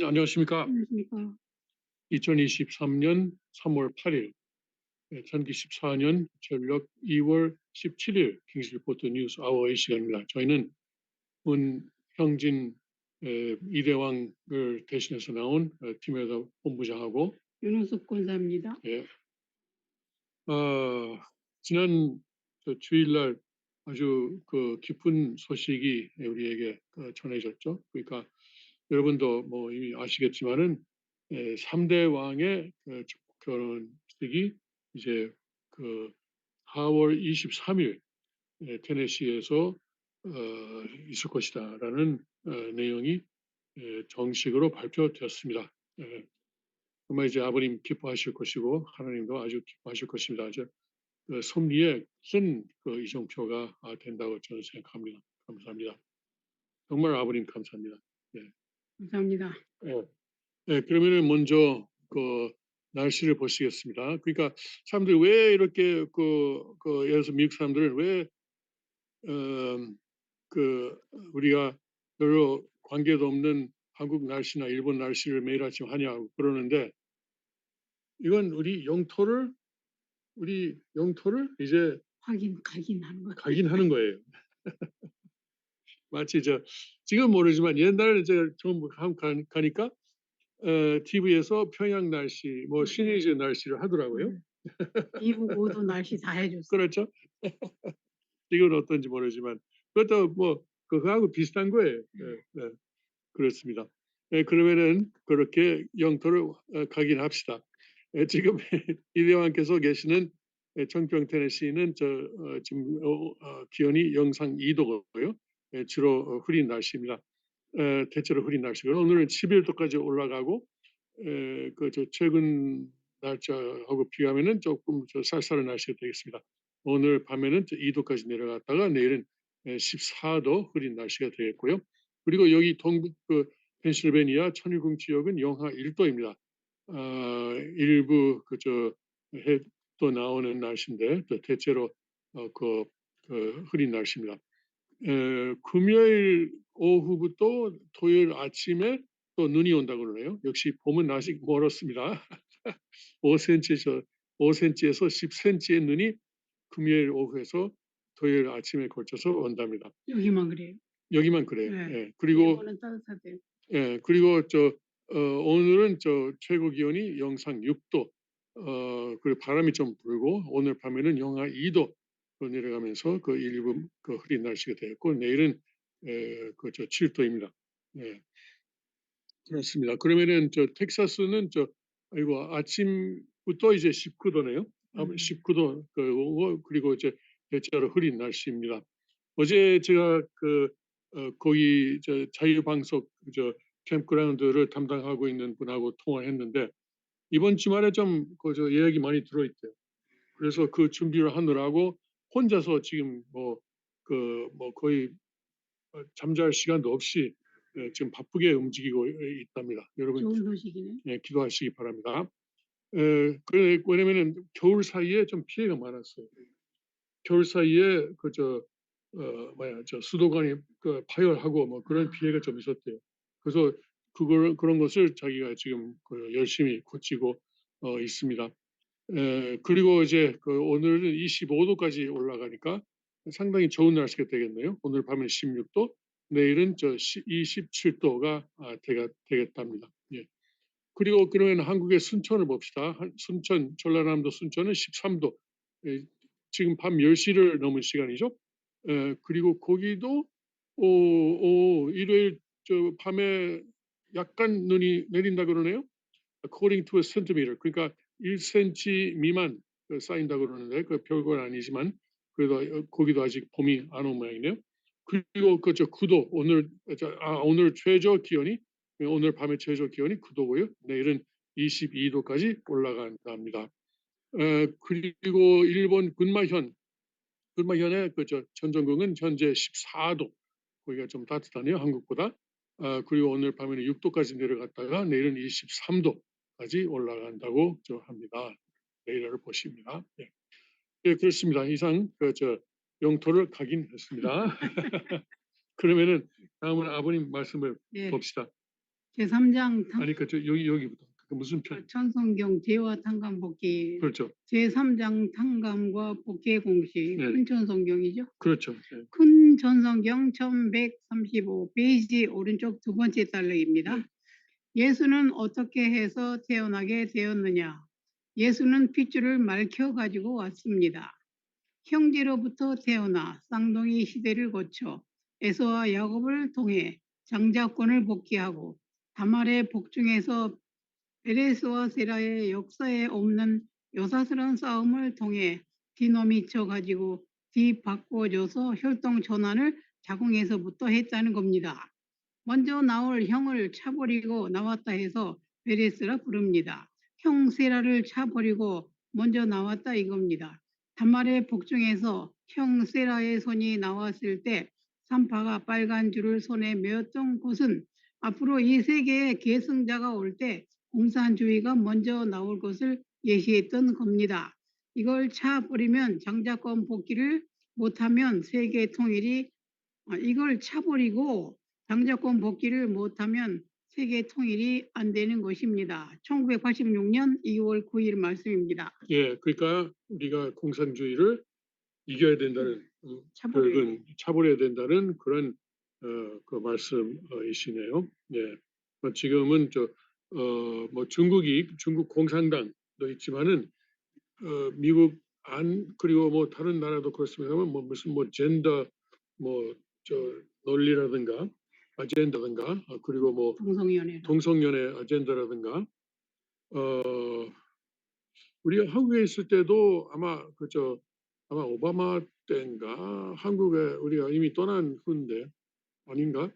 안녕하십니까. 안녕하십니까. 2023년 3월 8일, 2024년 전력 2월 17일 킹스 리포트 뉴스 아워의 시간입니다. 저희는 문형진 이대왕을 대신해서 나온 팀에서 본부장하고 윤호숙 권사입니다. 예, 지난 주일날 아주 그 기쁜 소식이 우리에게 전해졌죠. 그러니까 여러분도 뭐 이미 아시겠지만은 3대 왕의 결혼식이 이제 그 4월 23일 테네시에서 있을 것이다라는 내용이 정식으로 발표되었습니다. 정말 이제 아버님 기뻐하실 것이고 하나님도 아주 기뻐하실 것입니다. 섭리에 큰 이정표가 된다고 저는 생각합니다. 감사합니다. 정말 아버님 감사합니다. 네. 감사합니다. 그러면은 먼저 날씨를 보시겠습니다. 그러니까 사람들이 왜 이렇게 예를 들어서 미국 사람들은 왜 우리가 별로 관계도 없는 한국 날씨나 일본 날씨를 매일 아침 하냐고 그러는데 이건 우리 영토를 이제 각인하는 거예요. 마치 지금 모르지만 옛날에 제가 처음 가니까 TV에서 평양 날씨, 뭐 시리즈 날씨를 하더라고요. 미국 5도 날씨 다 해줬어요. 그렇죠? 이건 어떤지 모르지만 그것도 뭐 그거하고 비슷한 거예요. 네, 그렇습니다. 그러면은 그렇게 영토를 각인합시다. 지금 이대왕께서 계시는 청평 테네시는 지금 기온이 영상 2도고요. 주로 흐린 날씨입니다. 대체로 흐린 날씨고요. 오늘은 11도까지 올라가고 최근 날짜하고 비하면은 조금 쌀쌀한 날씨가 되겠습니다. 오늘 밤에는 2도까지 내려갔다가 내일은 14도 흐린 날씨가 되겠고요. 그리고 여기 동부 펜실베니아 천일궁 지역은 영하 1도입니다. 일부 해도 나오는 날씨인데 대체로 흐린 날씨입니다. 금요일 오후부터 토요일 아침에 또 눈이 온다고 그러네요. 역시 봄은 아직 멀었습니다. 5cm에서 10cm의 눈이 금요일 오후에서 토요일 아침에 걸쳐서 온답니다. 여기만 그래요. 여기만 그래요. 네. 예, 그리고 일본은 따뜻하대요. 예, 그리고 오늘은 최고 기온이 영상 6도, 그리고 바람이 좀 불고 오늘 밤에는 영하 2도 내려가면서 일부 흐린 날씨가 되었고 내일은 7도입니다. 예, 그렇습니다. 그러면은 텍사스는 아이고 아침부터 이제 19도네요. 19도 그리고 이제 대체로 흐린 날씨입니다. 어제 제가 거기 자유방석 캠프그라운드를 담당하고 있는 분하고 통화했는데 이번 주말에 좀 예약이 많이 들어있대요. 그래서 그 준비를 하느라고 혼자서 지금 거의 잠잘 시간도 없이 지금 바쁘게 움직이고 있답니다. 여러분 좋은 소식이네. 기도하시기 바랍니다. 왜냐면은 겨울 사이에 좀 피해가 많았어요. 겨울 사이에 수도관이 파열하고 뭐 그런 피해가 좀 있었대요. 그래서 그런 것을 자기가 지금 열심히 고치고 있습니다. 그리고 이제 오늘은 25도까지 올라가니까 상당히 좋은 날씨가 되겠네요. 오늘 밤에 16도, 내일은 27도가 되겠답니다. 예. 그리고 그러면 한국의 순천을 봅시다. 순천, 전라남도 순천은 13도. 지금 밤 10시를 넘은 시간이죠. 그리고 거기도 일요일 밤에 약간 눈이 내린다 그러네요. According to a centimeter. 그러니까 1cm 미만 쌓인다 그러는데 그 별건 아니지만 그래도 거기도 아직 봄이 안 온 모양이네요. 그리고 9도 오늘 최저 기온이 오늘 밤의 최저 기온이 9도고요. 내일은 22도까지 올라간답니다. 그리고 일본 근마현의 전전궁은 현재 14도. 거기가 좀 따뜻하네요, 한국보다. 그리고 오늘 밤에는 6도까지 내려갔다가 내일은 23도까지 올라간다고 합니다. 내일을 보십니다. 예. 예, 그렇습니다. 이상 영토를 각인했습니다. 그러면은 다음은 아버님 말씀을 네. 봅시다. 제3장 아니 여기부터 그 무슨 편? 천성경 제와 탕감 복귀 그렇죠. 제3장 탕감과 복귀의 공식 네. 큰 천성경이죠. 그렇죠. 네. 큰 천성경 1135페이지 오른쪽 두 번째 달러입니다. 예수는 어떻게 해서 태어나게 되었느냐? 예수는 핏줄을 말켜 가지고 왔습니다. 형제로부터 태어나 쌍둥이 시대를 거쳐 에서와 야곱을 통해 장자권을 복귀하고 다말의 복중에서 베레스와 세라의 역사에 없는 요사스러운 싸움을 통해 뒤넘이쳐 가지고 뒤바꿔줘서 혈통 전환을 자궁에서부터 했다는 겁니다. 먼저 나올 형을 차버리고 나왔다 해서 베레스라 부릅니다. 형 세라를 차버리고 먼저 나왔다 이겁니다. 다말의 복중에서 형 세라의 손이 나왔을 때 산파가 빨간 줄을 손에 메었던 곳은 앞으로 이 세계에 계승자가 올 때 공산주의가 먼저 나올 것을 예시했던 겁니다. 이걸 차버리면 장자권 복귀를 못하면 세계 통일이 이걸 차버리고 장자권 복귀를 못하면 세계 통일이 안 되는 것입니다. 1986년 2월 9일 말씀입니다. 예, 그러니까 우리가 공산주의를 이겨야 된다는 차버려야 된다는 그런 그 말씀이시네요. 예. 지금은 뭐 중국 공산당도 있지만은 미국 안 그리고 뭐 다른 나라도 그렇습니다만 뭐 무슨 뭐 젠더 뭐 논리라든가 아젠다든가 그리고 뭐 동성연애 아젠다라든가 우리가 한국에 있을 때도 아마 아마 오바마 때인가 한국에 우리가 이미 떠난 후인데 아닌가?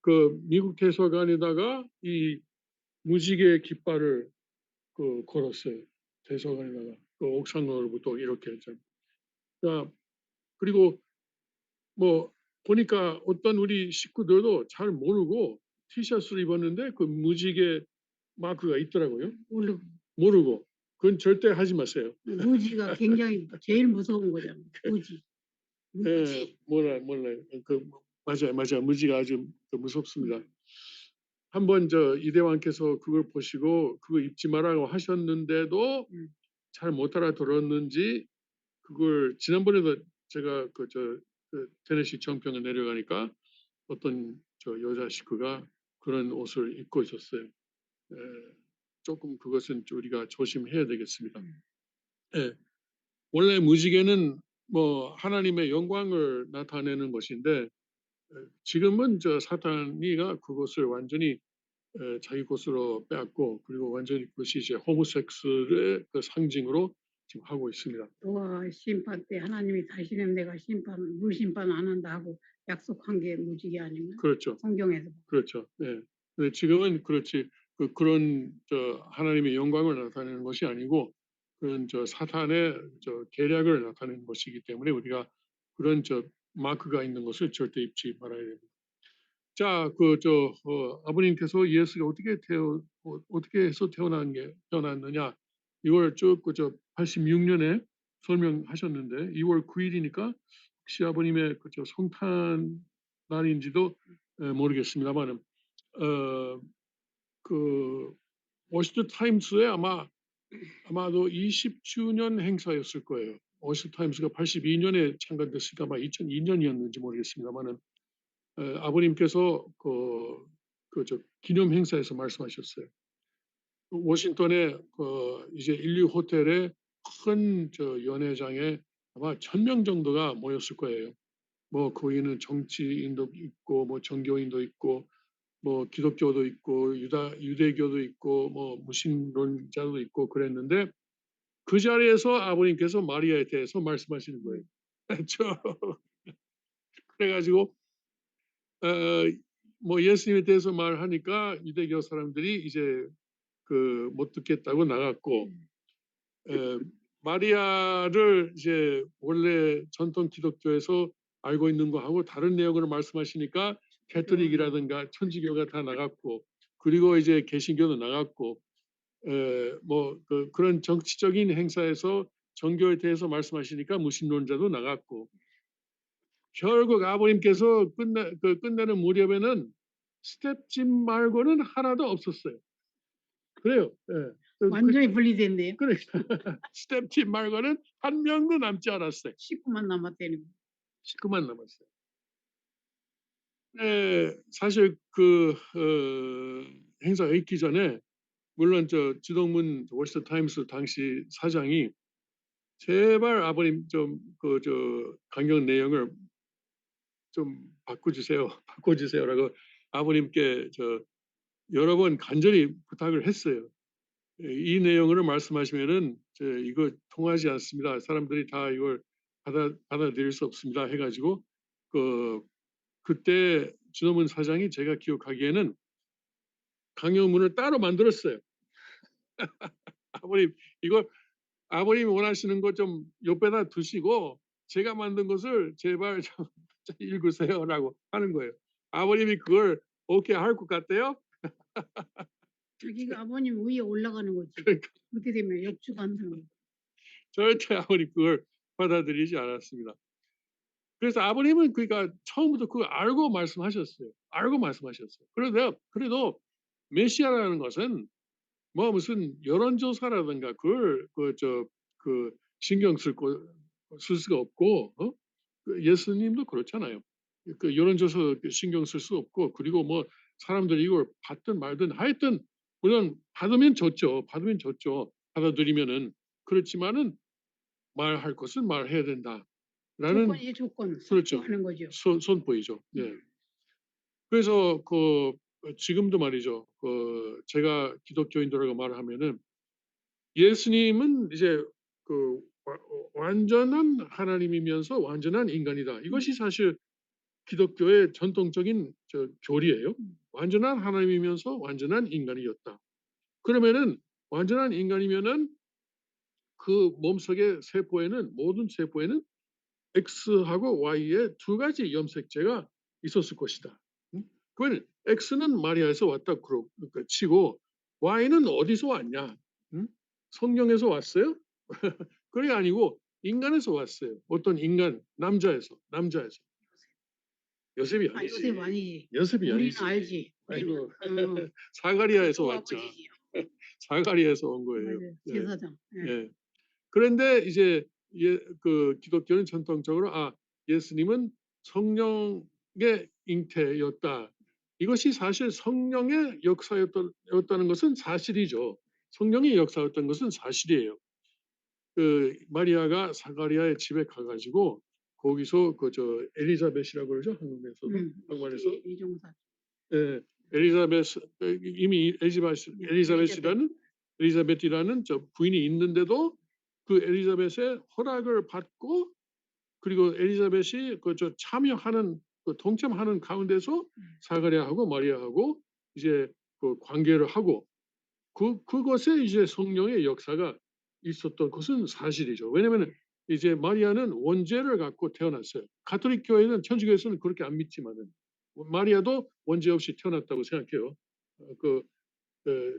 그 미국 대사관에다가 이 무지개 깃발을 걸었어요. 대사관에다가 그 옥상으로부터 이렇게 했잖아요. 그러니까 그리고 뭐 보니까 어떤 우리 식구들도 잘 모르고 티셔츠를 입었는데 그 무지개 마크가 있더라고요. 모르고 그건 절대 하지 마세요. 무지가 굉장히 제일 무서운 거잖아요. 무지. 네, 몰라요. 맞아요. 무지가 아주 무섭습니다. 한번 이대왕께서 그걸 보시고 그거 입지 말라고 하셨는데도 잘 못 알아들었는지 그걸 지난번에도 제가 그 테네시 정평에 내려가니까 어떤 여자 식구가 그런 옷을 입고 있었어요. 조금 그것은 우리가 조심해야 되겠습니다. 예. 원래 무지개는 뭐 하나님의 영광을 나타내는 것인데 지금은 사탄이가 그것을 완전히 자기 것으로 빼앗고 그리고 완전히 그것이 이제 호모섹스의 그 상징으로 지금 하고 있습니다. 노아 심판 때 하나님이 다시는 내가 물심판 안 한다 하고 약속한 게 무지개 아닌가요? 그렇죠. 성경에서. 그렇죠. 네. 근데 지금은 그렇지 그런 하나님의 영광을 나타내는 것이 아니고 그런 사탄의 계략을 나타내는 것이기 때문에 우리가 그런 마크가 있는 것을 절대 입지 말아야 됩니다. 자, 아버님께서 예수가 어떻게 해서 태어났느냐 이걸 쭉 86년에 설명하셨는데 2월 9일이니까 혹시 아버님의 성탄 날인지도 모르겠습니다만 그 워싱턴 타임스에 아마도 20주년 행사였을 거예요. 워싱턴 타임스가 82년에 창간됐으니까 아마 2002년이었는지 모르겠습니다만은 아버님께서 기념 행사에서 말씀하셨어요. 워싱턴에 이제 인류 호텔에 큰 연회장에 아마 1000명 정도가 모였을 거예요. 뭐 거기는 정치인도 있고 뭐 종교인도 있고 뭐 기독교도 있고 유대교도 있고 뭐 무신론자도 있고 그랬는데 그 자리에서 아버님께서 마리아에 대해서 말씀하시는 거예요. 그래가지고 뭐 예수님에 대해서 말하니까 유대교 사람들이 이제 못 듣겠다고 나갔고 마리아를 이제 원래 전통 기독교에서 알고 있는 거하고 다른 내용으로 말씀하시니까 캐톨릭이라든가 천주교가 다 나갔고 그리고 이제 개신교도 나갔고 뭐 그런 정치적인 행사에서 정교에 대해서 말씀하시니까 무신론자도 나갔고 결국 아버님께서 끝내는 무렵에는 스텝집 말고는 하나도 없었어요. 그래요. 예. 완전히 분리됐네요. 그러니까 스텝집 말고는 한 명도 남지 않았어요. 식구만 남았다니. 식구만 남았어요. 네, 사실 그 행사가 있기 전에 물론 저 지동문 월스트리트 타임스 당시 사장이 제발 아버님 좀 그 저 강연 내용을 좀 바꿔주세요. 바꿔주세요라고 아버님께 저 여러 번 간절히 부탁을 했어요. 예, 이 내용으로 말씀하시면은 이거 통하지 않습니다. 사람들이 다 이걸 받아들일 수 없습니다. 해가지고 그때 지도문 사장이 제가 기억하기에는 강요문을 따로 만들었어요. 아버님 이거 아버님이 원하시는 거 좀 옆에다 두시고 제가 만든 것을 제발 좀 읽으세요라고 하는 거예요. 아버님이 그걸 오케이 할 것 같대요. 자기가 아버님 위에 올라가는 거지. 그러니까 그렇게 되면 역주간하는 거. 절대 아버님 그걸 받아들이지 않았습니다. 그래서 아버님은 그러니까 처음부터 그걸 알고 말씀하셨어요. 알고 말씀하셨어요. 그래도 메시아라는 것은 뭐 무슨 여론조사라든가 그걸 신경 쓸 수가 없고 예수님도 그렇잖아요. 그 여론조사 신경 쓸 수 없고 그리고 뭐 사람들이 이걸 받든 말든 하여튼 물론 받으면 좋죠. 받으면 좋죠. 받아들이면은 그렇지만은 말할 것은 말해야 된다라는 조건이 조건. 그렇죠. 하는 거죠. 선포이죠. 예. 그래서 지금도 말이죠. 제가 기독교인들하고 말을 하면은 예수님은 이제 완전한 하나님이면서 완전한 인간이다. 이것이 사실 기독교의 전통적인 교리예요. 완전한 하나님이면서 완전한 인간이었다. 그러면은 완전한 인간이면은 그 몸속의 세포에는 모든 세포에는 X하고 Y의 두 가지 염색체가 있었을 것이다. 그러면 X는 마리아에서 왔다 그러니까 치고 Y는 어디서 왔냐? 성령에서 왔어요? 그게 아니고 인간에서 왔어요. 어떤 인간 남자에서. 요셉이 아니지. 요셉 아니지. 요셉이 우리는 아니지. 알지. 아이고 어. 사가리아에서 또 왔죠. 아버지지. 사가리아에서 온 거예요. 맞아요. 예. 제사장. 예. 예. 그런데 이제 기독교는 전통적으로 예수님은 성령의 잉태였다. 이것이 사실 성령의 역사였다는 것은 사실이죠. 성령의 역사였던 것은 사실이에요. 마리아가 사가리아의 집에 가가지고 거기서 엘리자벳이라고 그러죠 한국에서도 한국말에서 이종사. 예, 이미 엘리자벳이라는 저 부인이 있는데도 그 엘리자벳의 허락을 받고 그리고 엘리자벳이 참여하는 동참하는 가운데서 사가랴하고 마리아하고 이제 관계를 하고 그것에 이제 성령의 역사가 있었던 것은 사실이죠. 왜냐하면 이제 마리아는 원죄를 갖고 태어났어요. 가톨릭 교회는 천주교에서는 그렇게 안 믿지만은 마리아도 원죄 없이 태어났다고 생각해요.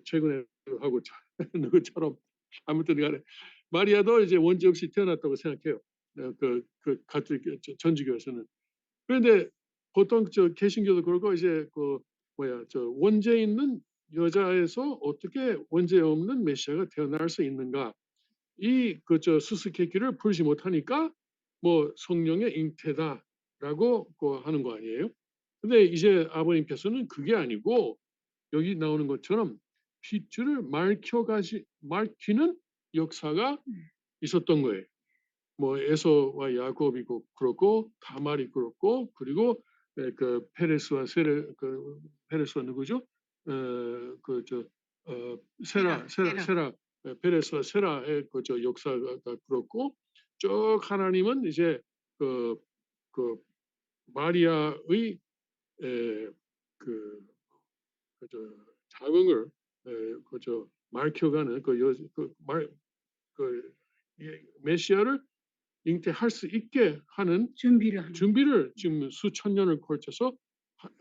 최근에 하고 누구처럼 아무튼 간에 마리아도 이제 원죄 없이 태어났다고 생각해요. 가톨릭 천주교에서는. 그런데 보통 개신교도 그러고 이제 원죄 있는 여자에서 어떻게 원죄 없는 메시아가 태어날 수 있는가? 수수께끼를 풀지 못하니까 뭐 성령의 잉태다라고 하는 거 아니에요? 근데 이제 아버님께서는 그게 아니고 여기 나오는 것처럼 핏줄을 말키는 역사가 있었던 거예요. 뭐 에서와 야곱이고 그렇고 다말이 그렇고 그리고 페레스와 페레스와 누구죠? 세라 페레스와 세라의 역사가 그렇고 쭉 하나님은 이제 그 마리아의 자궁을 말켜가는 메시아를 잉태할 수 있게 하는 준비를 지금 수천 년을 걸쳐서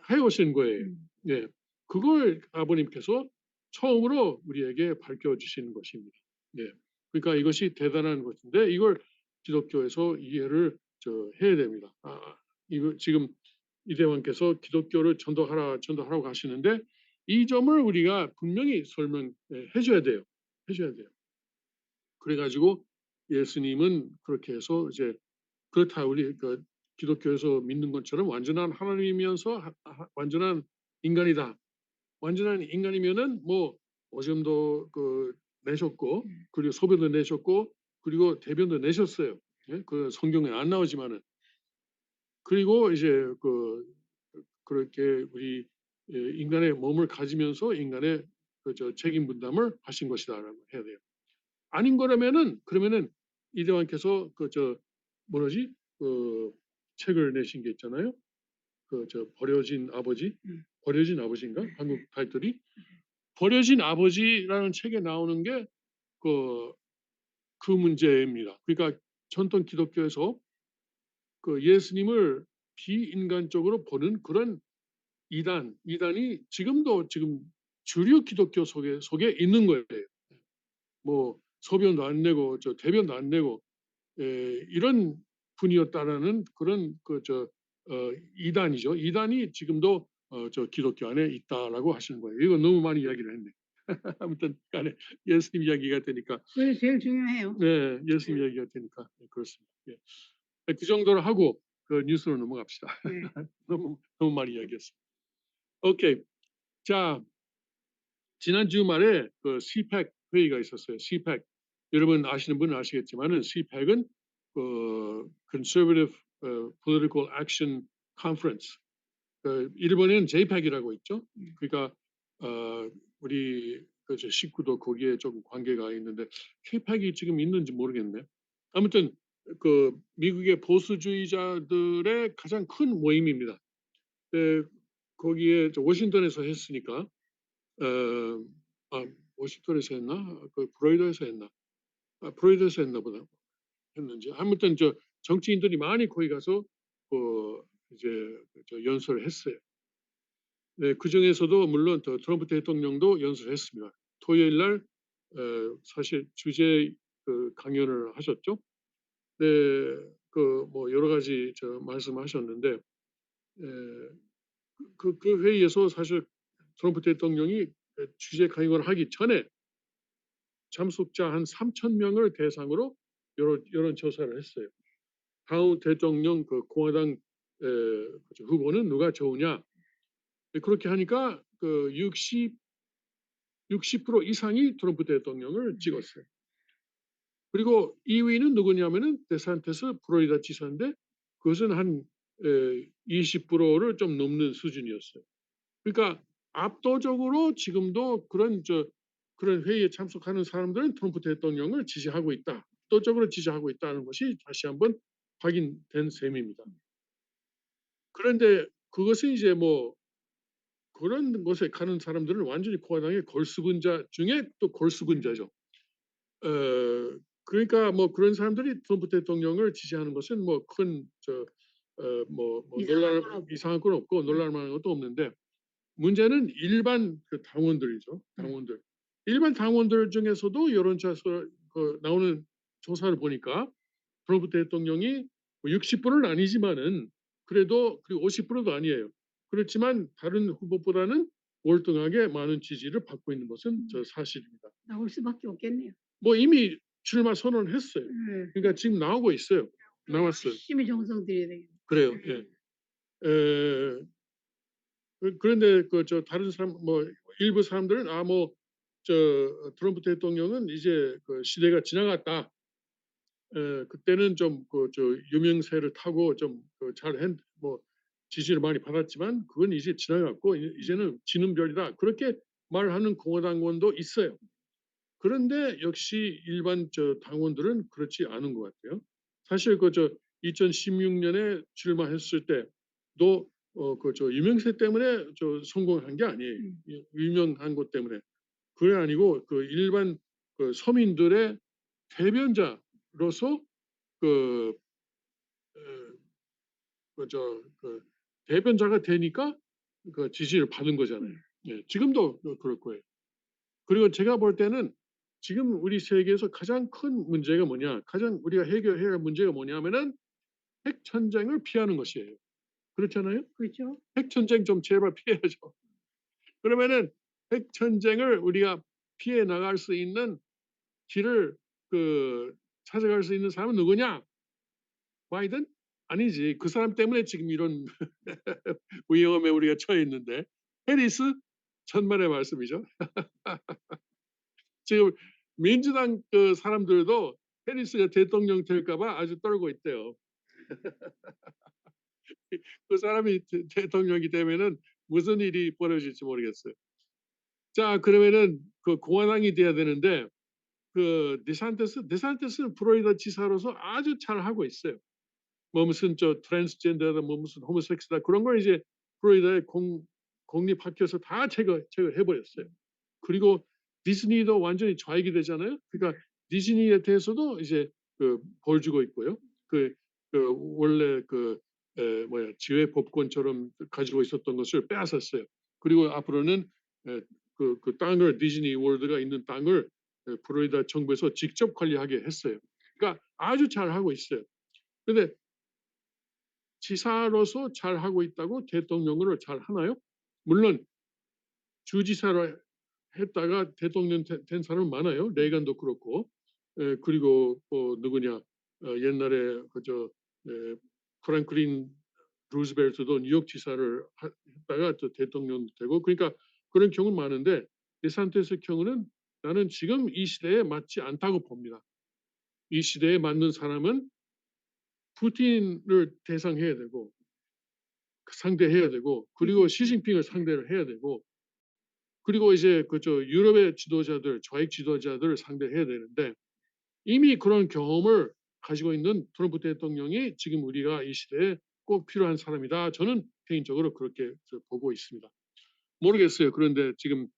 해오신 거예요. 예, 그걸 아버님께서 처음으로 우리에게 밝혀주시는 것입니다. 예, 그러니까 이것이 대단한 것인데 이걸 기독교에서 이해를 해야 됩니다. 이거 지금 이대왕께서 기독교를 전도하라고 하시는데 이 점을 우리가 분명히 설명해 줘야 돼요. 해줘야 돼요. 그래가지고 예수님은 그렇게 해서 이제 그렇다 우리 그 기독교에서 믿는 것처럼 완전한 하나님이면서 완전한 인간이다. 완전한 인간이면은 뭐 오줌도 그 내셨고 그리고 소변도 내셨고 그리고 대변도 내셨어요. 예? 그 성경에 안 나오지만은 그리고 이제 그렇게 우리 인간의 몸을 가지면서 인간의 그저 책임 분담을 하신 것이다라고 해야 돼요. 아닌 거라면은 그러면은 이대왕께서 그저 뭐지 그 책을 내신 게 있잖아요. 그 저 버려진 아버지, 버려진 아버지인가 한국 타이틀이 버려진 아버지라는 책에 나오는 게 그 문제입니다. 그러니까 전통 기독교에서 그 예수님을 비인간적으로 보는 그런 이단이 지금도 지금 주류 기독교 속에 있는 거예요. 뭐 소변도 안 내고 저 대변도 안 내고 이런 분이었다라는 그런 이단이죠. 이단이 지금도 저 기독교 안에 있다라고 하시는 거예요. 이거 너무 많이 이야기를 했네. 아무튼 간에 예수님 이야기가 되니까 그게 제일 중요해요. 네, 예수님 이야기가 되니까 네, 그렇습니다. 예. 그 정도로 하고 그 뉴스로 넘어갑시다. 네. 너무 많이 이야기했습니다. 오케이. 자, 지난 주말에 그 CPAC 회의가 있었어요. CPAC. 여러분 아시는 분은 아시겠지만은 CPAC은 그 Conservative Political Action Conference. 그 일본에는 JPAC이라고 있죠. 그러니까 우리 그 식구도 거기에 좀 관계가 있는데 KPAC이 지금 있는지 모르겠네. 아무튼 그 미국의 보수주의자들의 가장 큰 모임입니다. 거기에 워싱턴에서 했으니까 워싱턴에서 했나? 그 프로이더에서 했나? 프로이더에서 했나 보다 했는지. 아무튼 저 정치인들이 많이 거기 가서 그 이제 저 연설을 했어요. 네, 그 중에서도 물론 트럼프 대통령도 연설을 했습니다. 토요일 날 사실 주제 그 강연을 하셨죠. 네, 그 뭐 여러 가지 저 말씀하셨는데 그 회의에서 사실 트럼프 대통령이 주제 강연을 하기 전에 참석자 한 3천 명을 대상으로 여론 조사를 했어요. 다음 대통령 그 공화당 후보는 누가 좋으냐? 그렇게 하니까 그 60% 이상이 트럼프 대통령을 찍었어요. 그리고 2위는 누구냐면은 데산테스 플로리다 지사인데 그것은 한 20%를 좀 넘는 수준이었어요. 그러니까 압도적으로 지금도 그런 회의에 참석하는 사람들은 트럼프 대통령을 지지하고 있다. 압도적으로 지지하고 있다는 것이 다시 한번 확인된 셈입니다. 그런데 그것은 이제 뭐 그런 것에 가는 사람들은 완전히 공화당의 골수분자 중에 또 골수분자죠. 그러니까 뭐 그런 사람들이 트럼프 대통령을 지지하는 것은 뭐 큰 이상한 건 없고 놀랄 만한 것도 없는데 문제는 일반 그 당원들이죠. 당원들. 일반 당원들 중에서도 여론조사 나오는 조사를 보니까 트럼프 대통령이 60%는 아니지만은 그래도 그리고 50%도 아니에요. 그렇지만 다른 후보보다는 월등하게 많은 지지를 받고 있는 것은 저 사실입니다. 나올 수밖에 없겠네요. 뭐 이미 출마 선언을 했어요. 네. 그러니까 지금 나오고 있어요. 나왔어요. 열심히 정성 들여야 되겠네요. 그래요. 예. 그런데 저 다른 사람 뭐 일부 사람들은 저 트럼프 대통령은 이제 그 시대가 지나갔다. 그때는 좀 저 유명세를 타고 좀 잘한 뭐 지지를 많이 받았지만 그건 이제 지나갔고 이제는 지는 별이다. 그렇게 말하는 공화당원도 있어요. 그런데 역시 일반 저 당원들은 그렇지 않은 것 같아요. 사실 2016년에 출마했을 때도 저 유명세 때문에 성공한 게 아니에요. 유명한 것 때문에. 그게 아니고 그 일반 서민들의 대변자로서 그, 대변자가 되니까 그 지지를 받은 거잖아요. 예, 지금도 그럴 거예요. 그리고 제가 볼 때는 지금 우리 세계에서 가장 큰 문제가 뭐냐, 가장 우리가 해결해야 할 문제가 뭐냐면은 핵 전쟁을 피하는 것이에요. 그렇잖아요. 그렇죠? 핵 전쟁 좀 제발 피해야죠. 그러면은 핵 전쟁을 우리가 피해 나갈 수 있는 길을 찾아갈 수 있는 사람은 누구냐? 바이든? 아니지. 그 사람 때문에 지금 이런 위험에 우리가 처해 있는데 해리스? 천만의 말씀이죠. 지금 민주당 사람들도 해리스가 대통령 될까 봐 아주 떨고 있대요. 그 사람이 대통령이 되면은 무슨 일이 벌어질지 모르겠어요. 자, 그러면은 공화당이 돼야 되는데 데산티스는 플로리다 지사로서 아주 잘하고 있어요. 뭐 무슨 트랜스젠더다 뭐 무슨 호모섹스다 그런 걸 이제 플로리다의 공립학교에서 다 제거해 버렸어요. 그리고 디즈니도 완전히 좌익이 되잖아요. 그러니까 디즈니에 대해서도 이제 벌 주고 있고요. 원래 지회 법권처럼 가지고 있었던 것을 빼앗았어요. 그리고 앞으로는 땅을 디즈니 월드가 있는 땅을 플로리다 정부에서 직접 관리하게 했어요. 그러니까 아주 잘하고 있어요. 근데 지사로서 잘하고 있다고 대통령으로 잘하나요? 물론 주지사로 했다가 대통령 된 사람은 많아요. 레이건도 그렇고. 그리고 누구냐 옛날에 프랭클린 루즈벨트도 뉴욕 지사를 했다가 또 대통령 되고 그러니까 그런 경우는 많은데 데산티스 경우는 나는 지금 이 시대에 맞지 않다고 봅니다. 이 시대에 맞는 사람은 푸틴을 대상해야 되고 상대해야 되고 그리고 시진핑을 상대를 해야 되고 그리고 이제 유럽의 지도자들 좌익 지도자들을 상대해야 되는데 이미 그런 경험을 가지고 있는 트럼프 대통령이 지금 우리가 이 시대에 꼭 필요한 사람이다. 저는 개인적으로 그렇게 보고 있습니다. 모르겠어요. 그런데 지금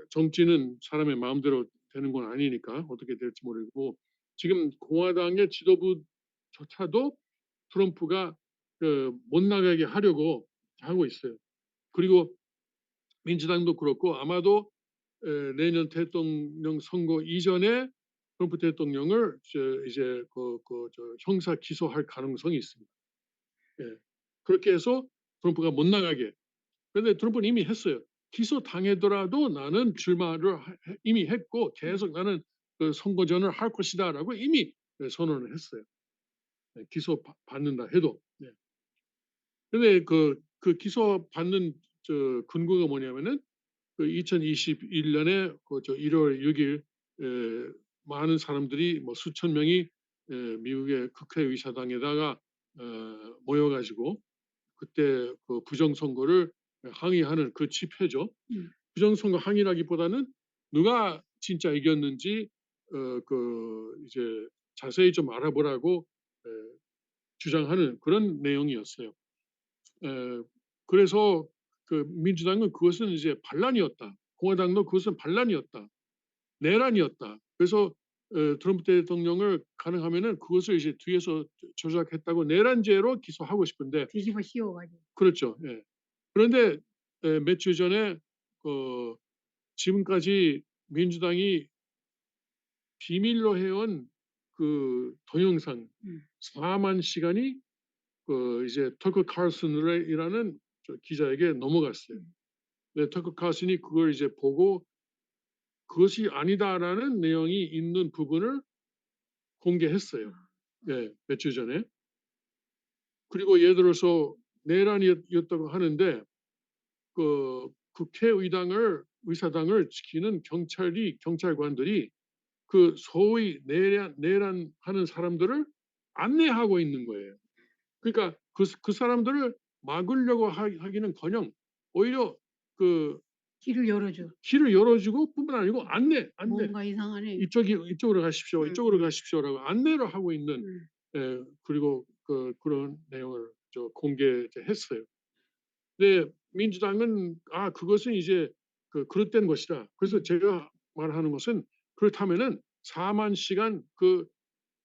정치는 사람의 마음대로 되는 건 아니니까 어떻게 될지 모르고 지금 공화당의 지도부조차도 트럼프가 못 나가게 하려고 하고 있어요. 그리고 민주당도 그렇고 아마도 내년 대통령 선거 이전에 트럼프 대통령을 이제 형사 기소할 가능성이 있습니다. 예. 그렇게 해서 트럼프가 못 나가게. 그런데 트럼프는 이미 했어요. 기소 당하더라도 나는 출마를 이미 했고 계속 나는 선거전을 할 것이다라고 이미 선언을 했어요. 기소 받는다 해도. 그런데 기소 받는 근거가 뭐냐면은 2021년에 1월 6일 많은 사람들이 뭐 수천 명이 미국의 국회의사당에다가 모여가지고 그때 부정선거를 항의하는 그 집회죠. 부정선거 항의라기보다는 누가 진짜 이겼는지 이제 자세히 좀 알아보라고 주장하는 그런 내용이었어요. 그래서 민주당은 그것은 이제 반란이었다. 공화당도 그것은 반란이었다. 내란이었다. 그래서 트럼프 대통령을 가능하면은 그것을 이제 뒤에서 조작했다고 내란죄로 기소하고 싶은데 뒤집어 씌워가지고. 그렇죠. 예. 그런데 몇 주 전에 지금까지 민주당이 비밀로 해온 동영상 4만 시간이 이제 터커 칼슨이라는 기자에게 넘어갔어요. 네, 터커 칼슨이 그걸 이제 보고 그것이 아니다라는 내용이 있는 부분을 공개했어요. 네, 몇 주 전에. 그리고 예를 들어서 내란이었다고 하는데 의사당을 지키는 경찰관들이 소위 내란하는 사람들을 안내하고 있는 거예요. 그러니까 그 사람들을 막으려고 하기는커녕 오히려 길을 열어주고 뿐만 아니고 안내 뭔가 이상하네. 이쪽으로 가십시오. 이쪽으로 가십시오라고 안내를 하고 있는 그리고 그런 내용을 공개했어요. 근데 민주당은 그것은 이제 그릇된 것이다. 그래서 제가 말하는 것은 그렇다면은 4만 시간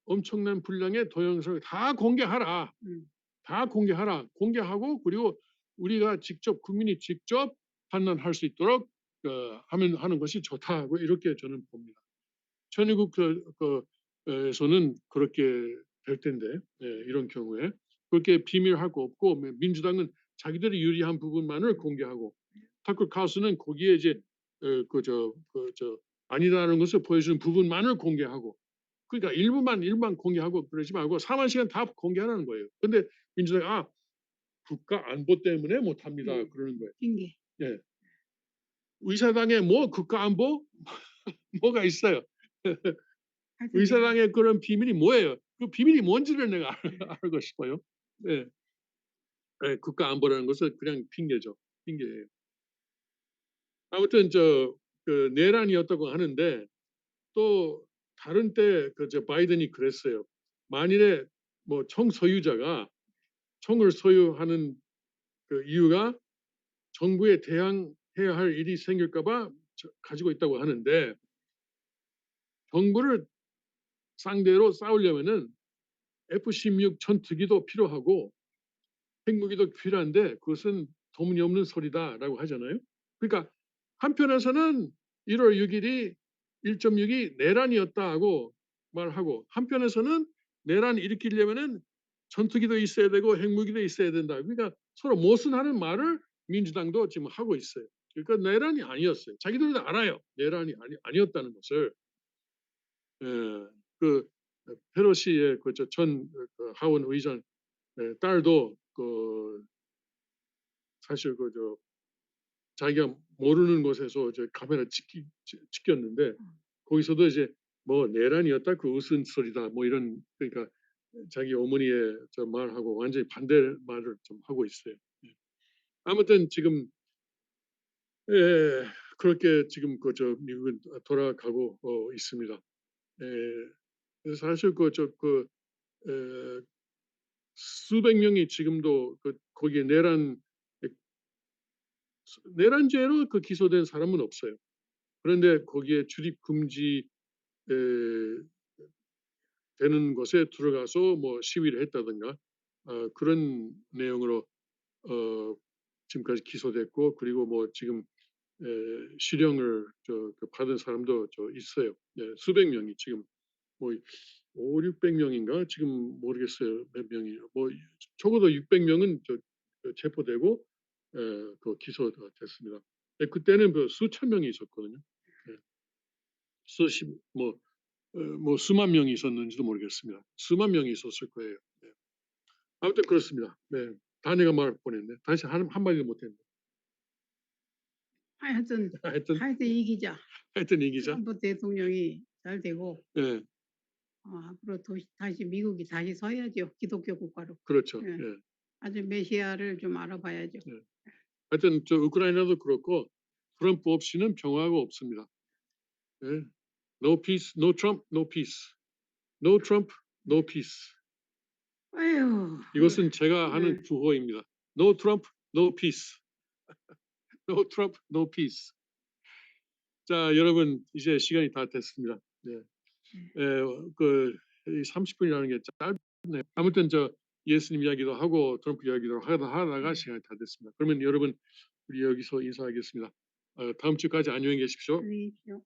엄청난 분량의 동영상을 다 공개하라. 다 공개하라. 공개하고 그리고 우리가 국민이 직접 판단할 수 있도록 하는 것이 좋다고 이렇게 저는 봅니다. 천의국에서는 그렇게 될 텐데 이런 경우에 그렇게 비밀할 거 없고 민주당은 자기들이 유리한 부분만을 공개하고 타커 카우스는 거기에 이제 아니다라는 것을 보여주는 부분만을 공개하고 그러니까 일부만 공개하고 그러지 말고 4만 시간 다 공개하라는 거예요. 근데 민주당이 국가 안보 때문에 못합니다. 그러는 거예요. 핑계. 예. 의사당에 뭐 국가 안보 뭐가 있어요? 하여튼 의사당의 그런 비밀이 뭐예요? 그 비밀이 뭔지를 내가 알고 싶어요. 네. 네, 국가 안보라는 것은 그냥 핑계죠. 핑계예요. 아무튼 그 내란이었다고 하는데 또 다른 때 바이든이 그랬어요. 만일에 뭐 총 소유자가 총을 소유하는 그 이유가 정부에 대항해야 할 일이 생길까 봐 가지고 있다고 하는데 정부를 상대로 싸우려면은 F-16 전투기도 필요하고 핵무기도 필요한데 그것은 터무니없는 소리다라고 하잖아요. 그러니까 한편에서는 1월 6일이 1.6이 내란이었다고 말하고 한편에서는 내란 일으키려면은 전투기도 있어야 되고 핵무기도 있어야 된다. 그러니까 서로 모순하는 말을 민주당도 지금 하고 있어요. 그러니까 내란이 아니었어요. 자기들도 알아요. 내란이 아니었다는 것을. 그 페로시의 전 하원 의장 딸도 사실 자기가 모르는 곳에서 이제 카메라 찍혔는데 거기서도 이제 뭐 내란이었다 그 웃은 소리다 뭐 이런 그러니까 자기 어머니의 말하고 완전히 반대 말을 좀 하고 있어요. 아무튼 지금 그렇게 지금 미국은 돌아가고 있습니다. 그래서 사실 수백 명이 지금도 거기에 내란죄로 기소된 사람은 없어요. 그런데 거기에 출입 금지 되는 것에 들어가서 뭐 시위를 했다든가 그런 내용으로 지금까지 기소됐고 그리고 뭐 지금 실형을 받은 사람도 있어요. 수백 명이 지금 뭐 5, 600명인가 지금 모르겠어요. 몇 명이에요. 뭐 적어도 600명은 체포되고 기소가 됐습니다. 그때는 수천 명이 있었거든요. 수십 뭐 수만 명이 있었는지도 모르겠습니다. 수만 명이 있었을 거예요. 아무튼 그렇습니다. 네. 다 내가 말 보냈네. 다시 한마디도 못했네. 하여튼 하여튼 이기자. 이기자. 트럼프 대통령이 잘 되고 네. 앞으로 다시 미국이 다시 서야죠. 기독교 국가로. 그렇죠. 예. 예. 아주 메시아를 좀 알아봐야죠. 예. 하여튼 우크라이나도 그렇고 트럼프 없이는 평화가 없습니다. 예. No peace, no Trump, no peace. No Trump, no peace. 아유. 이것은 제가 하는 주호입니다. No Trump, no peace. No Trump, no peace. 자, 여러분 이제 시간이 다 됐습니다. 네. 30분이라는 게 짧네요. 아무튼 예수님 이야기도 하고 트럼프 이야기도 하다가 시간이 다 됐습니다. 그러면 여러분 우리 여기서 인사하겠습니다. 다음 주까지 안녕히 계십시오. 안녕히 계십시오.